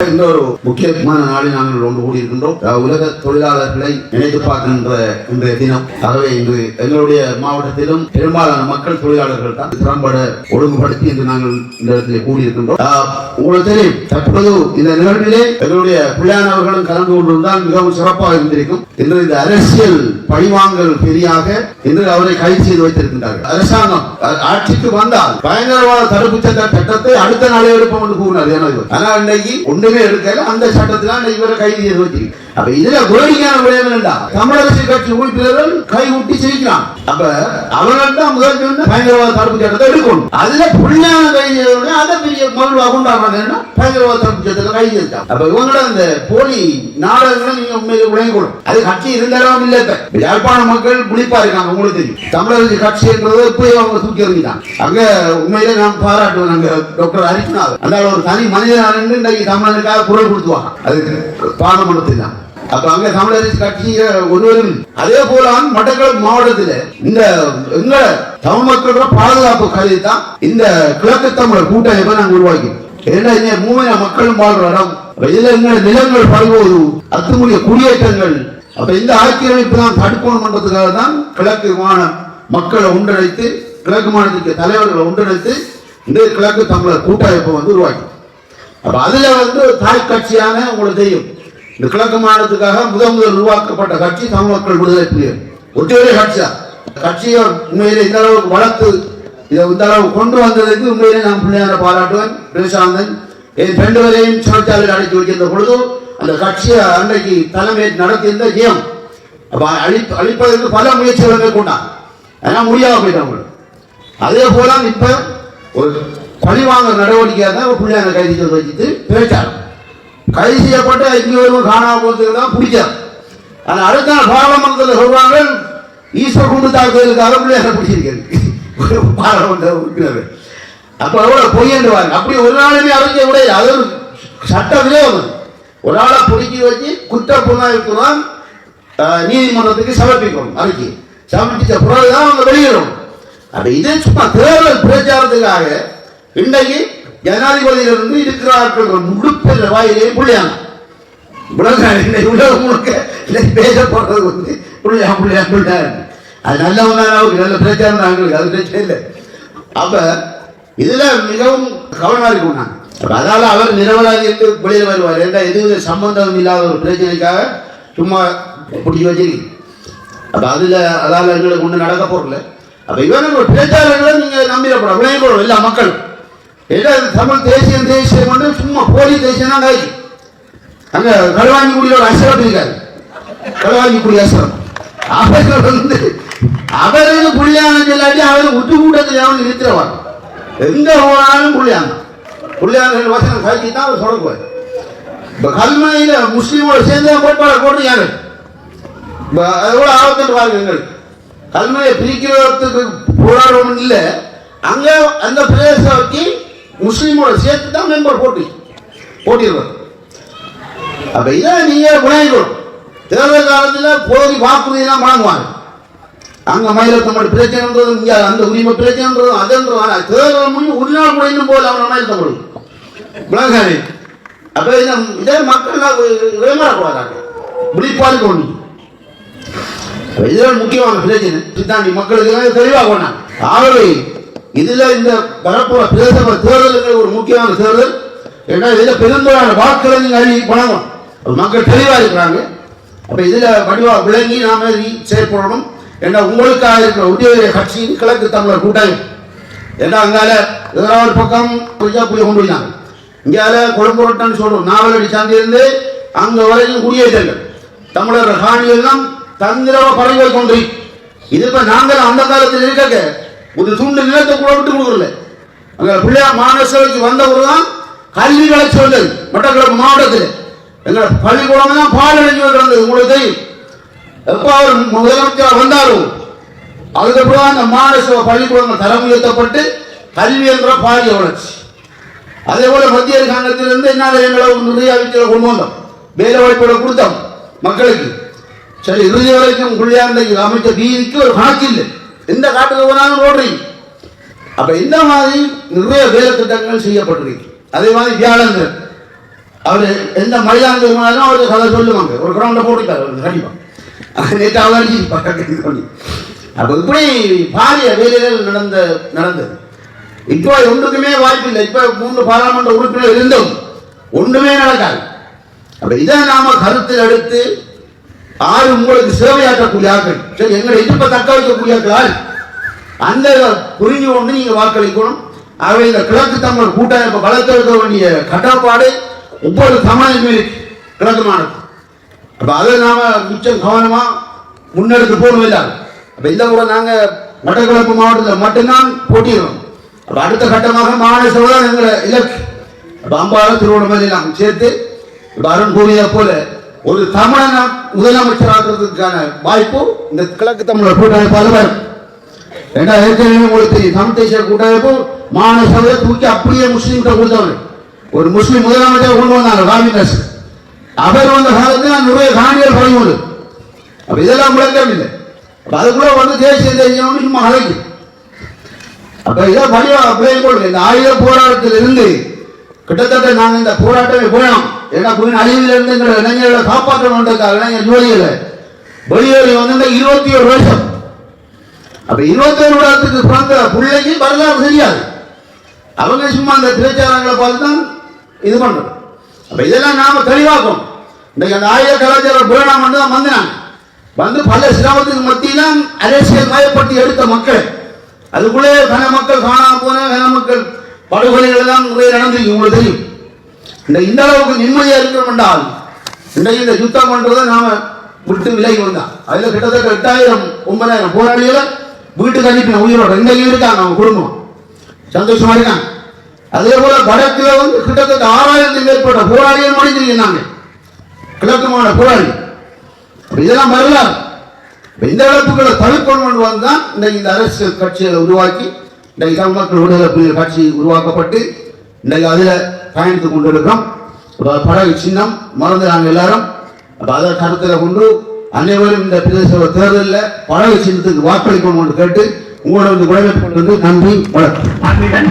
இன்னொரு முக்கியமான நாளில் நாங்கள் ஒன்று கூடியிருக்கின்றோம். உலக தொழிலாளர்களை நினைத்து பார்க்கின்ற இன்றைய தினம். ஆகவே இன்று எங்களுடைய மாவட்டத்திலும் பெரும்பாலான மக்கள் தொழிலாளர்கள் தான் திறம்பட ஒழுங்குபடுத்தி இன்று நாங்கள் இந்த இடத்திலே கூடியிருக்கின்றோம். உங்களுக்கு தெரியும், தற்போது இந்த நிகழ்விலே எங்களுடைய பிள்ளையானவர்களும் கலந்து கொண்டிருந்தால் மிகவும் சிறப்பாக இருந்திருக்கும். இன்று இந்த அரசியல் பழிவாங்கல் பெரியாக இன்று அவரை கைது செய்து வைத்திருக்கின்றார்கள். அரசாங்கம் ஆட்சிக்கு வந்தால் பயங்கரவாத தடுப்பு சட்டத்தை அடுத்த நாளே எடுப்போம் என்று கூறினார். ஆனால் இன்னைக்கு ஒன்றுமே எடுக்கல. அந்த சட்டத்தில் இவரை கைது செய்து வச்சிருக்கு. அப்ப இதுல வேடிக்கையான விளைவு வேண்டாம். தமிழரசு கட்சி உறுப்பினர்கள் கை ஊட்டி செய்யலாம். அப்ப அவர்கள் தான் முதல் பயங்கரவாத தடுப்பு சட்டத்தை எடுக்கணும். அதுல புள்ளியான கைது அதை பெரிய மகிழ்வா கொண்டாடுறாங்க. பயங்கரவாத தடுப்பு சட்டத்தை கைது செய்யலாம். அப்ப இவங்களோட அந்த போலி நாடகங்களை நீங்க உண்மையில விளங்கணும். அது கட்சி இருந்தாலும் இல்ல. யாழ்ப்பாண மக்கள் புளிப்பா இருக்காங்க. உங்களுக்கு தெரியும், தமிழரசு கட்சி என்றது போய் அவங்க தூக்கி எறிஞ்சிட்டாங்க. அங்க உண்மையிலே நாம் பாராட்டுவோம். அங்க டாக்டர் அரிஷ்நாத் அந்த ஒரு தனி மனிதனான இன்றைக்கு தமிழனுக்காக குரல் கொடுத்துவாங்க. அதுக்கு பாராளுமன்றத்தில் தான். அப்ப அங்க தமிழரசு கட்சிய ஒருவரும் அதே போல மட்டக்களப்பு மாவட்டத்தில் இந்த எங்க தமிழ் மக்களோட பாதுகாப்பு கருதி தான் இந்த கிழக்கு தமிழர் கூட்டமைப்பை நாங்கள் உருவாக்கி. ஏன்னா மூணு மக்களும் வாழ்ற இடம். இதுல எங்க நிலங்கள் பறிபோது அத்துமுடிய குடியேற்றங்கள். அப்ப இந்த ஆக்கிரமிப்பு தான் தடுக்கணும் பண்றதுக்காக தான் கிழக்கு மாநில மக்களை ஒன்றிணைத்து, கிழக்கு மாநிலத்துக்கு தலைவர்களை ஒன்றிணைத்து இந்த கிழக்கு தமிழர் கூட்டமைப்பை உருவாக்கி. அப்ப அதுல தாய் கட்சியான உங்களுக்கு தெரியும், இந்த கிழக்கு மாநிலத்துக்காக முதல் உருவாக்கப்பட்ட கட்சி தமிழ் மக்கள் விடுதலை புலிகள். ஒற்றைய கட்சியை உண்மையிலே இந்த அளவுக்கு வளர்த்து இதை இந்த அளவு கொண்டு வந்ததுக்கு உண்மையிலே நான் பிள்ளையார பாராட்டுவேன். பிரசாந்தன் என் ரெண்டு பேரையும் சிறைச்சாலையில் அடைச்சி வைக்கின்ற பொழுது அந்த கட்சியை அன்றைக்கு தலைமை நடத்தியிருந்த ஜெயம் அழிப்பதற்கு பல முயற்சிகள் மேற்கொண்டாங்க. அதனால் முடியாம போயிட்டாங்க. அதே போல இப்ப ஒரு பழிவாங்க நடவடிக்கையாக தான் பிள்ளையான கைது வச்சுட்டு பேச்சாங்க. கைது செய்யப்பட்ட இங்கே காணாம போறதுக்கு தான் பிடிச்சாங்க. ஆனால் அடுத்த நாள் பாராளுமன்றத்தில் சொல்றாங்க, ஈஸ்வர் குண்டு தாக்குதலுக்காக பிள்ளையான பிடிச்சிருக்காரு பாராளுமன்ற உறுப்பினர். அப்ப அவ்வளவு பொய்யண்டுவாங்க. அப்படி ஒரு நாளுமே அறிஞ்ச விட அது ஒரு சட்டத்திலே ஒரு ஆளை பிடிச்சி வச்சு குற்ற புலனாய்வுக்குதான் நீதிமன்றத்துக்கு சமர்ப்பிக்கணும். அறிக்கை சமர்ப்பித்த பிறகுதான் அவங்க வெளியிடணும். அப்ப இதே சும்மா தேர்தல் பிரச்சாரத்துக்காக இன்றைக்கு ஜனாதிபதியிலிருந்து இருக்கிறார்கள் முழுப்பெற வாயிலே புள்ளியாங்க. உலகம் முழுக்க பேசப்படுறது புள்ளியா புள்ளியா புள்ளியா. அது நல்லவங்க நல்ல பிரச்சாரம் நாங்களுக்கு அது பிரச்சனை இல்லை. அப்ப இதுல மிகவும் கவனமா இருக்கும். அதனால அவர் நிரவலாதி என்று வெளியில் வருவார். ஏன்னா எதுவும் சம்பந்தம் இல்லாத ஒரு பிரச்சனைக்காக சும்மா பிடிச்சி வச்சிருக்கு. அப்ப அதால எங்களுக்கு ஒண்ணு நடக்க போறல. அப்ப இவங்க பேச்சாளர்களை நீங்க நம்பிடப்பட விளையப்படும் எல்லா மக்கள். ஏன்னா தமிழ் தேசியம் வந்து சும்மா போலி தேசியம் தான் காய்ச்சி. அங்க களுவாஞ்சிக்குடியில் ஒரு அசரம் இருக்காரு. களுவாஞ்சிக்குடி அசரம் அவர்கள் அவருக்கு புள்ளியான சொல்லாட்டி அவரு உத்து கூட்டத்தில் அவன் நிறுத்திடுவாங்க. எங்க போனாலும் புள்ளியாங்க புள்ளியாங்க வசனம் காய்ச்சி தான் அவர் சொல்லுவார். இப்ப கல்முனையில முஸ்லீமோட சேர்ந்து போட்பாளர் போட்டு யாரு எவ்வளவு ஆபத்து பாருங்க. எங்களுக்கு கல்முனையை பிரிக்கிறதுக்கு போராடுவோம் இல்லை. அங்க அந்த பிரதேசத்தை முஸ்லீமோட சேர்த்து தான் மெம்பர் போட்டிடுவார். அப்ப இதை நீங்க விளையாடணும். தேர்தல் காலத்தில் போதி வாக்குறுதியெல்லாம் வழங்குவாங்க. அங்க மயிலத்தமிழ் பிரச்சனைன்றது, இங்க அந்த உரிமை பிரச்சனைன்றது அதுன்றது. தேர்தல் முடிஞ்சு ஒரு நாள் கூட இன்னும் போல அவங்க மயிலத்தமிழ் விளங்காது. அப்ப இதே மக்கள் விளம்பரக்கூடாது, விழிப்பாடு கொண்டு. இதுதான் முக்கியமான பிரச்சனை. தாண்டி மக்களுக்கு தெளிவாக கொண்டாங்க. ஆகவே இதுல இந்த வரப்போற பிரதேச தேர்தலுக்கு ஒரு முக்கியமான தேர்தல். ஏன்னா இதுல பெரும்பாலான வாக்குகளை நீங்க அள்ளி வழங்கணும். மக்கள் தெளிவா இருக்கிறாங்க. அப்ப இதுல வடிவா விளங்கி நாம செயற்படணும். ஏன்னா உங்களுக்காக இருக்கிற உதய கட்சியின் கிழக்கு தமிழர் கூட்டமைப்பு. ஏன்னா அங்கால ஒரு பக்கம் புளிய கொண்டு போயிட்டாங்க. இங்கால கொழும்பு ரொட்டன்னு சொல்றோம். நாவலடி சார்ந்திருந்து அங்க வரைக்கும் குடியேற்றங்கள் தமிழர் காணிகள் எல்லாம் தந்திரவ பறவைகள் கொண்டு. இது இப்ப நாங்கள் அந்த காலத்தில் இருக்க ஒரு துண்டு நிலத்தை கூட விட்டு கொடுக்கல. அங்க பிள்ளையார் மாநகராட்சிக்கு வந்தவர்தான் கல்வி வளர்ச்சி வந்தது. மட்டக்களப்பு மாவட்டத்தில் எங்க பள்ளிக்கூடம் தான் பால் அடைஞ்சு வந்தது. உங்களுக்கு தெரியும். எப்ப அவர் முதலமைச்சர் வந்தாரோ அதுக்கப்புறம் அந்த மாநகர பள்ளிக்கூடங்கள் தரம் உயர்த்தப்பட்டு கல்வி என்ற பாரிய வளர்ச்சி. அதே போல மத்திய அரசாங்கத்திலிருந்து என்ன எங்களை நிறைய அமைச்சர்கள் கொண்டு வந்தோம். வேலை வாய்ப்புகளை கொடுத்தோம் மக்களுக்கு. சரி, இறுதி வரைக்கும் பிள்ளையார் அமைச்ச வீதிக்கு ஒரு கணக்கு இல்லை. எந்த காட்டுக்கு போனாலும் ஓடுறீங்க. அப்ப இந்த மாதிரி நிறைய வேலை திட்டங்கள் செய்யப்பட்டிருக்கு. அதே மாதிரி வியாழங்கள் அவரு எந்த மைதானத்துக்கு போனாலும் அவரு கதை சொல்லுவாங்க. ஒரு கிரௌண்ட போட்டுட்டார் கண்டிப்பா. நேற்று அவள் அப்ப இப்படி பாரிய வேலைகள் நடந்தது. இப்போ ஒன்றுக்குமே வாய்ப்பு இல்லை. இப்ப 3 பாராளுமன்ற உறுப்பினர் இருந்தும் ஒன்றுமே நடக்காது. அப்ப இதை நாம கருத்தில் எடுத்து 6 உங்களுக்கு சேவையாற்றக்கூடிய ஆட்கள், சரி எங்களை எதிர்ப்பை தக்க வைக்கக்கூடிய ஆட்கள், அந்த புரிஞ்சு கொண்டு நீங்க வாக்களிக்கணும். ஆகவே இந்த கிழக்கு தமிழர் கூட்டமைப்பு வளர்த்தெடுக்க வேண்டிய கடப்பாடு ஒவ்வொரு தமிழ் மேல் கிழக்கு மாநிலம். அப்ப அதை நாம மிச்சம் கவனமா முன்னெடுத்து போகணும். அப்ப இந்த கூட நாங்க மட்டக்களப்பு மாவட்டத்தில் மட்டும்தான் போட்டிடுறோம். அப்ப அடுத்த கட்டமாக மாநில சபை தான் எங்களை இலக்கு. அப்ப அம்பாறை திருவண்ணாமலை நாம் சேர்த்து அருண் கூறிய போல ஒரு தமிழன முதலமைச்சர் ஆகிறதுக்கான வாய்ப்பு இந்த கிழக்கு தமிழர் கூட்டமைப்பால் வரும். ஏற்கனவே உங்களுக்கு தமிழ் தேசிய கூட்டமைப்பு மாநில சபையை தூக்கி அப்படியே முஸ்லீம்கிட்ட கொடுத்தவர். ஒரு முஸ்லீம் முதலமைச்சர் கொண்டு வந்தாங்க காங்கிரஸ். அவர் வந்த காலத்தில் நிறைய காணிகள் பறிமுதல். அப்ப இதெல்லாம் முழக்கம் இல்லை. அதுக்குள்ள வந்து தேசிய தேசியம் சும்மா அழைக்கு. அப்ப இதை வழியா பிள்ளைங்க இந்த ஆயுத போராட்டத்தில் இருந்து கிட்டத்தட்ட நாங்கள் இந்த போராட்டமே போயிடும். ஏன்னா அழிவில் இருந்து எங்களை இளைஞர்களை காப்பாற்றணுன்றதுக்காக இளைஞர் ஜோதிகளை வெளியேறி வந்து 21 வருஷம். அப்ப 21 வருடத்துக்கு பிறந்த பிள்ளைக்கு வரலாறு தெரியாது. அவங்க சும்மா அந்த பிரச்சாரங்களை பார்த்து தான் இது பண்றது. அப்ப இதெல்லாம் நாம தெளிவாக்கும். இந்த ஆயுத கலாச்சாரம் போயிடாம தான் வந்தாங்க. வந்து பல சிரமத்துக்கு மத்தியில அரசியல் மயப்பட்டு எடுத்த மக்கள், அதுக்குள்ளே கன மக்கள் காணாம போன கன மக்கள் படுகொலைகள் எல்லாம் நடந்திருக்கு. உங்களுக்கு தெரியும். இந்த அளவுக்கு நிம்மதியா இருக்கணும் என்றால் இன்றைக்கு இந்த யுத்தம் பண்றதை நாம விட்டு விலகி வந்தான். அதுல கிட்டத்தட்ட 8000-9000 போராளிகளை வீட்டுக்கு அனுப்பின உயிரோட இன்றைக்கு இருக்காங்க. அவங்க குடும்பம் சந்தோஷமா இருக்காங்க. அதே போல வடக்குல வந்து கிட்டத்தட்ட 6000 மேற்பட்ட போராளிகள் முடிஞ்சிருக்காங்க. கிழக்கு மாநில போராளி. இதெல்லாம் வரலாறு. இந்த இழப்புகளை தவிர்க்கொண்டு வந்தான் இந்த அரசியல் கட்சிகளை உருவாக்கி இன்றைக்கு தமிழ் மக்கள் விடுதலை கட்சி உருவாக்கப்பட்டு இன்றைக்கு அதில் பயணித்துக் கொண்டிருக்கிறோம். படகு சின்னம் மறந்து நாங்கள் எல்லாரும் அதை கருத்தில் கொண்டு அனைவரும் இந்த பிரதேச தேர்தலில் படகு சின்னத்துக்கு வாக்களிக்கணும் என்று கேட்டு உங்களோட வந்து வரவேற்பு. நன்றி, வணக்கம்.